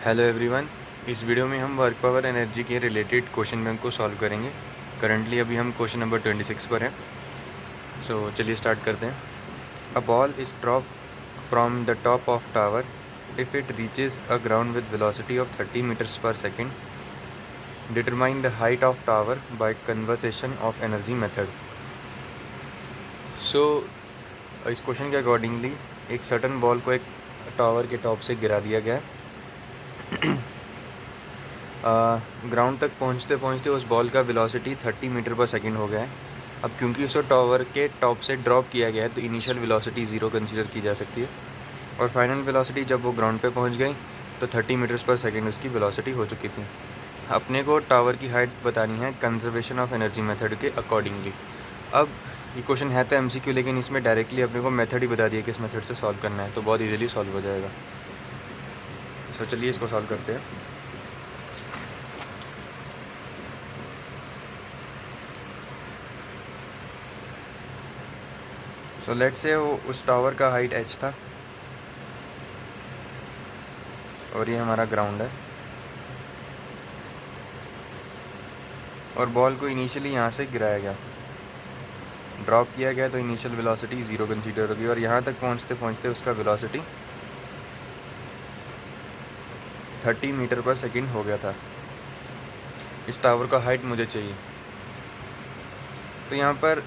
Hello everyone. इस video में हम वर्क पावर एनर्जी के रिलेटेड क्वेश्चन बैंक को सॉल्व करेंगे। करंटली अभी हम क्वेश्चन नंबर 26 पर हैं। चलिए स्टार्ट करते हैं। A ball is drop from the top of tower if it reaches a ground with velocity of 30 metres per second. Determine the height of tower by conversation of energy method. इस question के accordingly एक certain ball को एक tower के top से गिरा दिया गया है। ग्राउंड तक पहुंचते पहुंचते उस बॉल का वेलोसिटी 30 मीटर पर सेकंड हो गया है। अब क्योंकि उसे टावर के टॉप से ड्रॉप किया गया है तो इनिशियल वेलोसिटी 0 कंसीडर की जा सकती है, और फाइनल वेलोसिटी जब वो ग्राउंड पे पहुंच गई तो 30 मीटर्स पर सेकंड उसकी वेलोसिटी हो चुकी थी। अपने को टावर की हाइट बतानी है कंजर्वेशन ऑफ एनर्जी मेथड के अकॉर्डिंगली। अब ये क्वेश्चन है तो MCQ, लेकिन इसमें डायरेक्टली अपने को मेथड ही बता दिया कि इस मेथड से सॉल्व करना है, तो बहुत ईजिली सॉल्व हो जाएगा। चलिए इसको सॉल्व करते हैं। लेट्स से वो उस टावर का हाइट h था और ये हमारा ग्राउंड है, और बॉल को इनिशियली यहाँ से गिराया गया, ड्रॉप किया गया, तो इनिशियल वेलोसिटी 0 कंसीडर होगी, और यहाँ तक पहुँचते पहुँचते उसका वेलोसिटी 30 मीटर पर सेकंड हो गया था। इस टावर का हाइट मुझे चाहिए। तो यहाँ पर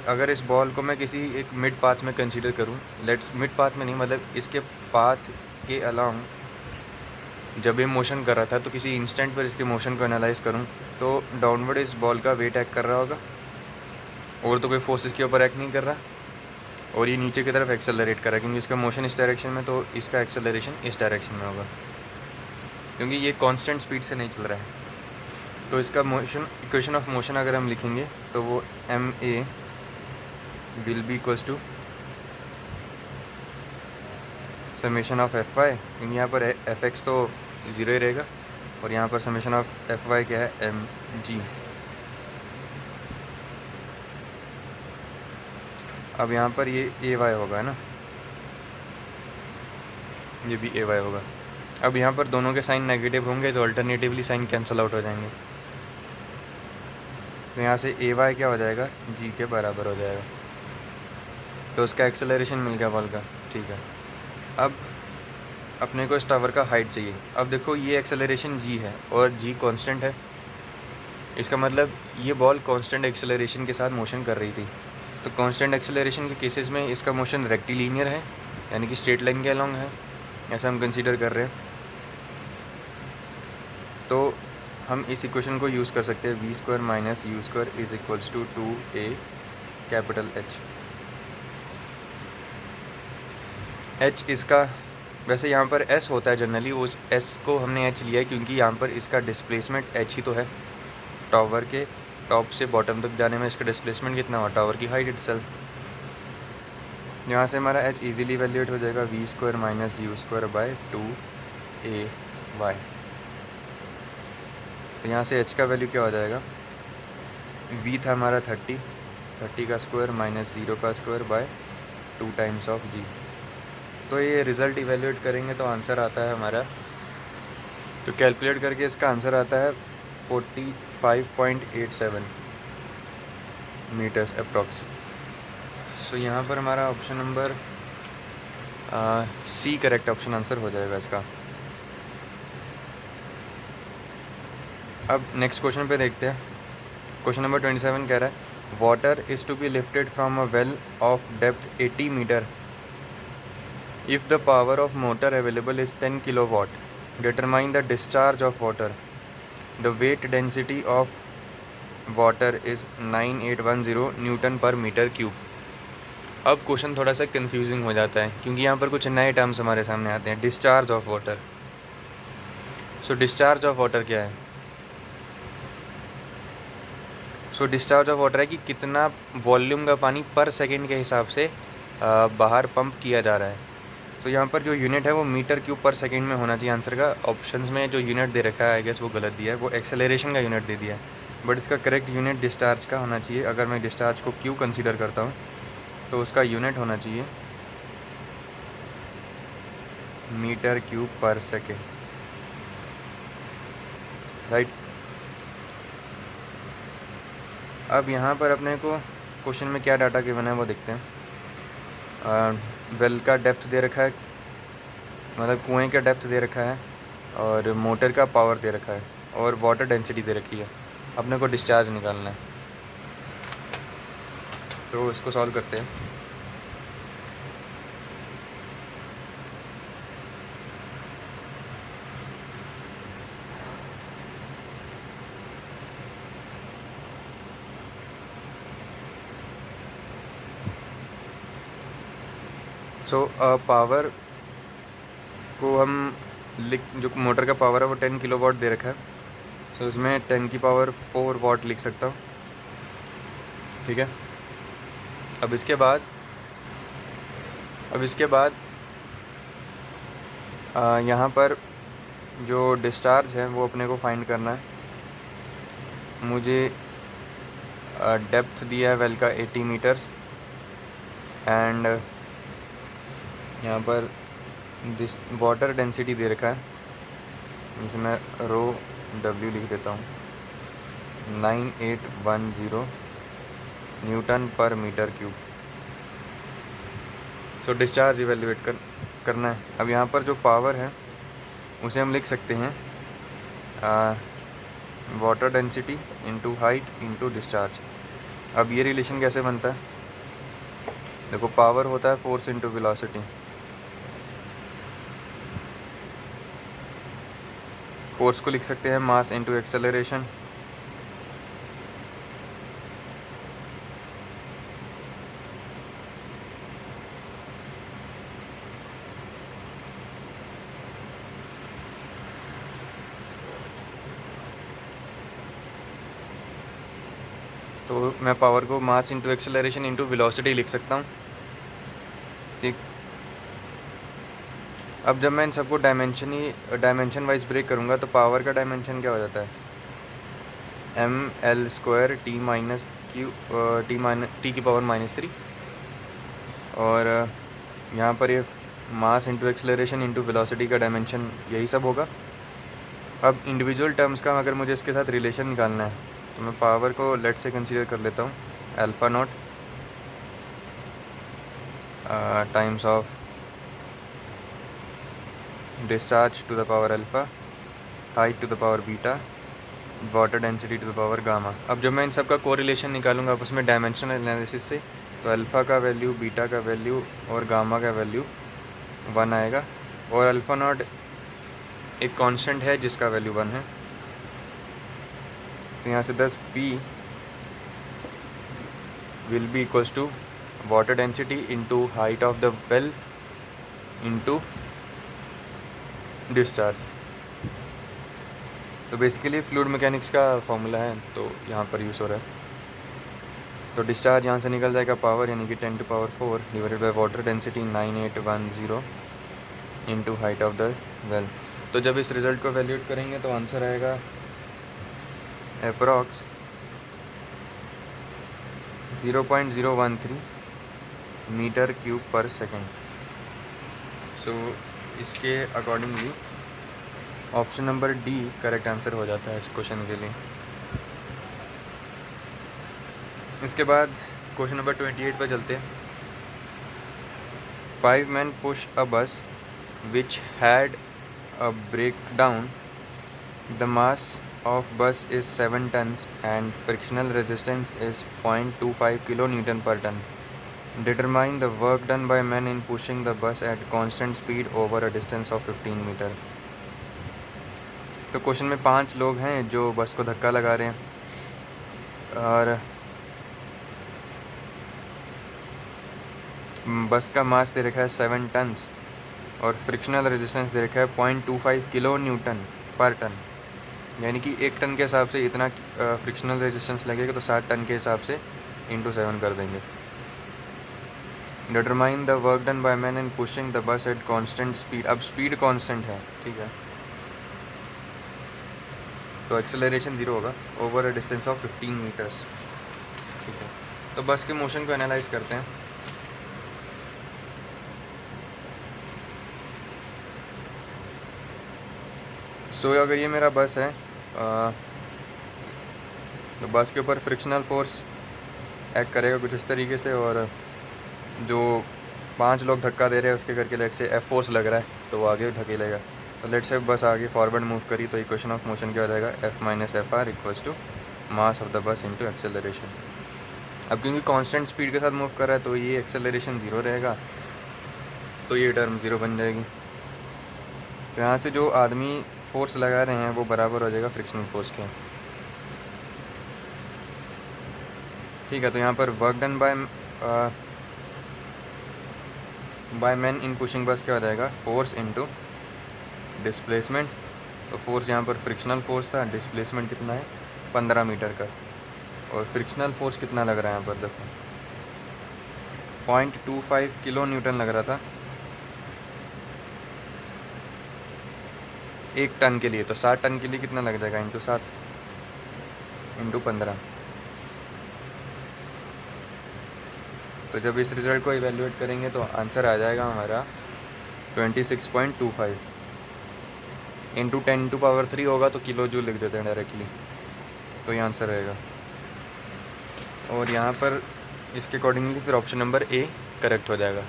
अगर इस बॉल को मैं किसी एक मिड पाथ में कंसीडर करूँ, लेट्स मिड पाथ में नहीं, मतलब इसके पाथ के अलाउंग जब ये मोशन कर रहा था तो किसी इंस्टेंट पर इसके मोशन को एनालाइज करूँ तो डाउनवर्ड इस बॉल का वेट एक्ट कर रहा होगा, और तो कोई फोर्स इसके ऊपर एक्ट नहीं कर रहा, और ये नीचे की तरफ एक्सेलरेट कर रहा है क्योंकि इसका मोशन इस डायरेक्शन में, तो इसका एक्सेलरेशन इस डायरेक्शन में होगा क्योंकि ये कांस्टेंट स्पीड से नहीं चल रहा है। तो इसका मोशन, इक्वेशन ऑफ मोशन अगर हम लिखेंगे तो वो ma will be equals to summation of fy, क्योंकि यहाँ पर fx तो 0 ही रहेगा, और यहाँ पर समेशन ऑफ fy क्या है, mg। अब यहाँ पर ये ay होगा, है ना, ये भी ay होगा। अब यहाँ पर दोनों के साइन नेगेटिव होंगे तो अल्टरनेटिवली साइन कैंसिल आउट हो जाएंगे, तो यहाँ से ay क्या हो जाएगा, g के बराबर हो जाएगा। तो उसका एक्सेलरेशन मिल गया बॉल का, ठीक है। अब अपने को इस टावर का हाइट चाहिए। अब देखो ये एक्सेलरेशन g है और g कांस्टेंट है, इसका मतलब ये बॉल कांस्टेंट एक्सेलरेशन के साथ मोशन कर रही थी। तो कांस्टेंट एक्सेलरेशन के केसेस में इसका मोशन रेक्टिलीनियर है, यानी कि स्ट्रेट लाइन के अलोंग है, ऐसा हम कंसीडर कर रहे हैं। तो हम इस इक्वेशन को यूज़ कर सकते हैं, v² minus u² is equals to 2a capital H इसका, वैसे यहाँ पर s होता है जनरली, उस s को हमने h लिया है क्योंकि यहाँ पर इसका डिस्प्लेसमेंट h ही तो है। टावर के टॉप से बॉटम तक जाने में इसका डिस्प्लेसमेंट कितना हुआ, टावर की हाइट इटसेल्फ। यहाँ से हमारा h इजीली वैल्यूएट हो जाएगा v² minus u² bye 2ay। तो यहाँ से h का वैल्यू क्या हो जाएगा, v था हमारा 30 का स्क्वायर माइनस 0 का square by 2 times of g। तो ये रिज़ल्ट इवेल्यूएट करेंगे तो आंसर आता है हमारा, तो कैलकुलेट करके इसका आंसर आता है 45.87 मीटर्स अप्रॉक्स। यहाँ पर हमारा option number C correct option answer हो जाएगा इसका। अब नेक्स्ट क्वेश्चन पे देखते हैं। क्वेश्चन नंबर 27 कह रहा है water is to be lifted from a well of depth 80 metre if the power of motor available is 10 kilowatt. Determine the discharge of water. The weight density of water is 9810 Newton पर metre cube. अब question थोड़ा सा confusing हो जाता है क्योंकि यहाँ पर कुछ नए टर्म्स हमारे सामने आते हैं। Discharge of water, discharge of water क्या है, डिस्चार्ज ऑफ वाटर है कि कितना वॉल्यूम का पानी पर सेकेंड के हिसाब से बाहर पंप किया जा रहा है। तो यहाँ पर जो यूनिट है वो मीटर क्यूब पर सेकंड में होना चाहिए आंसर का। ऑप्शंस में जो यूनिट दे रखा है आई गेस वो गलत दिया है, वो एक्सेलरेशन का यूनिट दे दिया है, बट इसका करेक्ट यूनिट डिस्चार्ज का होना चाहिए। अगर मैं डिस्चार्ज को क्यू कंसीडर करता हूँ तो उसका यूनिट होना चाहिए मीटर क्यूब पर सेकेंड, राइट। अब यहाँ पर अपने को क्वेश्चन में क्या डाटा गिवन है वो देखते हैं। वेल का डेप्थ दे रखा है, मतलब कुएं का डेप्थ दे रखा है, और मोटर का पावर दे रखा है, और वाटर डेंसिटी दे रखी है। अपने को डिस्चार्ज निकालना है, तो इसको सॉल्व करते हैं। पावर को हम जो मोटर का पावर है वो 10 किलोवाट दे रखा है, सो इसमें 10 की पावर 4 वाट लिख सकता हूँ, ठीक है। अब इसके बाद यहाँ पर जो डिस्चार्ज है वो अपने को फाइंड करना है। मुझे डेप्थ दिया है वेल का 80 मीटर्स, एंड यहाँ पर वाटर डेंसिटी दे रखा है, जिसे मैं रो डब्ल्यू लिख देता हूँ, 9810 न्यूटन पर मीटर क्यूब। सो डिस्चार्ज इवेल्युएट करना है। अब यहाँ पर जो पावर है उसे हम लिख सकते हैं water density into height into discharge. अब ये रिलेशन कैसे बनता है, देखो पावर होता है फोर्स इंटू वेलोसिटी, फोर्स को लिख सकते हैं मास इंटू एक्सेलरेशन, तो मैं पावर को mass into acceleration into velocity लिख सकता हूँ, ठीक। अब जब मैं इन सबको डायमेंशन वाइज ब्रेक करूँगा तो पावर का डायमेंशन क्या हो जाता है, ml² t की पावर -3, और यहाँ पर ये mass into acceleration into velocity का डायमेंशन यही सब होगा। अब इंडिविजुअल टर्म्स का अगर मुझे इसके साथ रिलेशन निकालना है तो मैं पावर को लेट से कंसीडर कर लेता हूँ alpha naught times of discharge to the power alpha, height to the power beta, water density to the power gamma. अब जब मैं इन सब का कोरिलेशन निकालूंगा आपस में डायमेंशनल एनालिसिस से, तो अल्फ़ा का वैल्यू, बीटा का वैल्यू और गामा का वैल्यू 1 आएगा, और अल्फ़ा नॉट एक कांस्टेंट है जिसका वैल्यू 1 है। तो यहाँ से 10 P will be equals to water density into height of the well into discharge. तो बेसिकली फ्लूइड मैकेनिक्स का फॉर्मूला है, तो यहाँ पर यूज़ हो रहा है। तो डिस्चार्ज यहाँ से निकल जाएगा पावर, यानी कि 10 to power 4 divided by water density 9810 into height of the well. तो जब इस रिज़ल्ट को वैल्यूएट करेंगे तो आंसर आएगा अप्रॉक्स 0.013 मीटर क्यूब पर सेकेंड। सो इसके accordingly option number D correct answer हो जाता है इस क्वेश्चन के लिए। इसके बाद क्वेश्चन नंबर 28 पर चलते हैं। 5 men push a bus which had a breakdown. The mass of bus is 7 tons and frictional resistance is 0.25 kilonewton per ton. Determine the work done by men in pushing the bus at constant speed over a distance of 15 meter. तो question में 5 लोग हैं जो बस को धक्का लगा रहे हैं, और बस का मास दे रखा है 7 टन्स और फ्रिक्शनल रेजिस्टेंस दे रखा है 0.25 किलो न्यूटन पर टन, यानी कि 1 टन के हिसाब से इतना फ्रिक्शनल रेजिस्टेंस लगेगा, तो 60 टन के हिसाब से इंटू 7 कर देंगे। Determine the work done by man in pushing the bus at constant speed. अब स्पीड कांस्टेंट है, ठीक है, तो एक्सेलरेशन 0 होगा over a distance of 15 metres, ठीक है। तो बस के मोशन को एनालाइज करते हैं। सो अगर ये मेरा बस है तो बस के ऊपर फ्रिक्शनल फोर्स एक्ट करेगा कुछ इस तरीके से, और जो 5 लोग धक्का दे रहे हैं उसके करके लेट से एफ फोर्स लग रहा है तो वो आगे धकेलेगा। तो लेट से बस आगे फॉरवर्ड मूव करी तो इक्वेशन ऑफ मोशन क्या हो जाएगा, F minus F R equals to mass of the bus into acceleration. अब क्योंकि कांस्टेंट स्पीड के साथ मूव कर रहा है तो ये एक्सेलरेशन 0 रहेगा, तो ये टर्म 0 बन जाएगी। तो यहाँ से जो आदमी फोर्स लगा रहे हैं वो बराबर हो जाएगा फ्रिक्शनल फोर्स के। ठीक है, तो यहाँ पर work done by man in pushing बस क्या हो जाएगा, फोर्स इनटू डिस्प्लेसमेंट। तो फोर्स यहाँ पर फ्रिक्शनल फोर्स था, डिस्प्लेसमेंट कितना है 15 मीटर का, और फ्रिक्शनल फोर्स कितना लग रहा है यहाँ पर देखो 0.25 किलो न्यूटन लग रहा था 1 टन के लिए। तो 60 टन के लिए कितना लग जाएगा, इंटू 7 इंटू 15। तो जब इस रिज़ल्ट को इवेल्युएट करेंगे तो आंसर आ जाएगा हमारा 26.25 इंटू 10⁻³ होगा तो किलो जूल लिख देते हैं डायरेक्टली, तो ये आंसर रहेगा। और यहाँ पर इसके अकॉर्डिंगली फिर ऑप्शन नंबर ए करेक्ट हो जाएगा।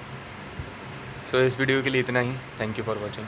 तो इस वीडियो के लिए इतना ही। Thank you for watching.